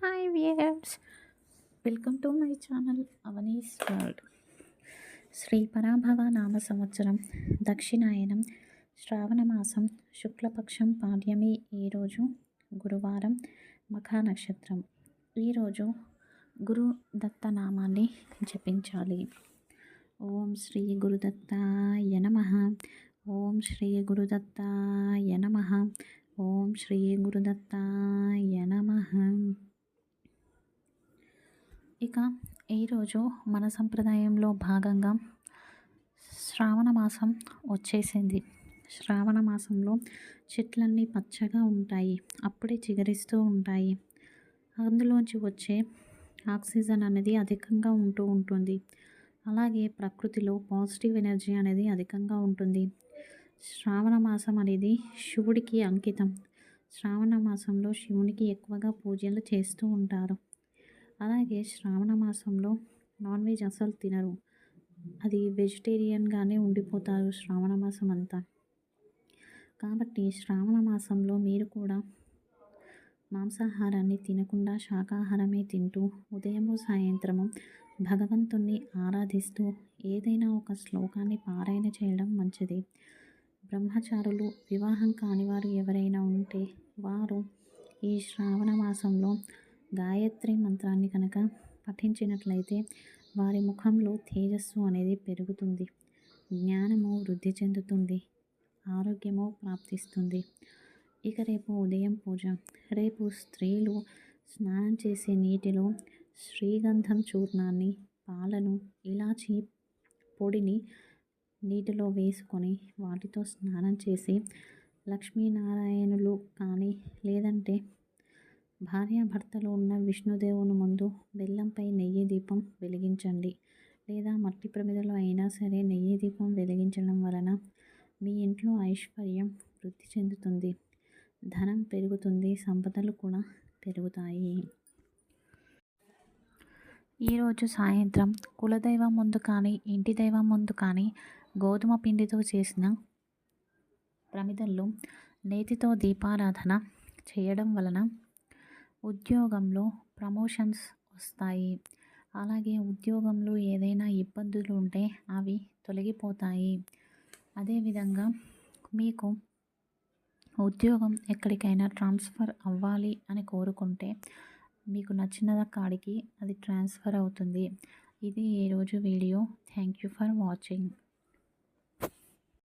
Hi viewers, welcome to my channel Avani's world. Shri పరాభవ నామ సంవత్సరం దక్షిణాయనం శ్రావణ మాసం శుక్లపక్షం పాడ్యమి. ఈరోజు గురువారం, మఖా నక్షత్రం. ఈరోజు గురు దత్త నామాన్ని జపించాలి. ఓం శ్రీ గురుదత్తాయ నమః. ఓం శ్రీ గురుదత్తాయ నమః. ఓం శ్రీ గురుదత్తాయ నమః. ఇక ఈరోజు మన సంప్రదాయంలో భాగంగా శ్రావణ మాసం వచ్చేసింది. శ్రావణ మాసంలో చెట్లన్నీ పచ్చగా ఉంటాయి, అప్పుడే చిగురిస్తూ ఉంటాయి. అందులోంచి వచ్చే ఆక్సిజన్ అనేది అధికంగా ఉంటుంది. అలాగే ప్రకృతిలో పాజిటివ్ ఎనర్జీ అనేది అధికంగా ఉంటుంది. శ్రావణ మాసం అనేది శివుడికి అంకితం. శ్రావణ మాసంలో శివునికి ఎక్కువగా పూజలు చేస్తూ ఉంటారు. అలాగే శ్రావణ మాసంలో నాన్ వెజ్ అసలు తినరు, అది వెజిటేరియన్గానే ఉండిపోతారు శ్రావణ మాసం అంతా. కాబట్టి శ్రావణ మాసంలో మీరు కూడా మాంసాహారాన్ని తినకుండా శాకాహారమే తింటూ ఉదయము సాయంత్రము భగవంతుణ్ణి ఆరాధిస్తూ ఏదైనా ఒక శ్లోకాన్ని పారాయణ చేయడం మంచిది. బ్రహ్మచారులు, వివాహం కానివారు ఎవరైనా ఉంటే వారు ఈ శ్రావణ మాసంలో గాయత్రి మంత్రాన్ని కనుక పఠించినట్లయితే వారి ముఖంలో తేజస్సు అనేది పెరుగుతుంది, జ్ఞానము వృద్ధి చెందుతుంది, ఆరోగ్యము ప్రాప్తిస్తుంది. ఇక రేపు ఉదయం పూజ. రేపు స్త్రీలు స్నానం చేసే నీటిలో శ్రీగంధం చూర్ణాన్ని, పాలను, ఇలాచీ పొడిని నీటిలో వేసుకొని వాటితో స్నానం చేసి లక్ష్మీనారాయణులు కానీ లేదంటే భార్యాభర్తలు ఉన్న విష్ణుదేవుని ముందు బెల్లంపై నెయ్యి దీపం వెలిగించండి. లేదా మట్టి ప్రమిదలో అయినా సరే నెయ్యి దీపం వెలిగించడం వలన మీ ఇంట్లో ఐశ్వర్యం వృద్ధి చెందుతుంది, ధనం పెరుగుతుంది, సంపదలు కూడా పెరుగుతాయి. ఈరోజు సాయంత్రం కులదైవం ముందు కానీ ఇంటి దైవం ముందు కానీ గోధుమ పిండితో చేసిన ప్రమిదల్లో నేతితో దీపారాధన చేయడం వలన ఉద్యోగంలో ప్రమోషన్స్ వస్తాయి. అలాగే ఉద్యోగంలో ఏదైనా ఇబ్బందులు ఉంటే అవి తొలగిపోతాయి. అదేవిధంగా మీకు ఉద్యోగం ఎక్కడికైనా ట్రాన్స్ఫర్ అవ్వాలి అని కోరుకుంటే మీకు నచ్చిన కాడికి అది ట్రాన్స్ఫర్ అవుతుంది. ఇది ఈరోజు video. Thank you for watching.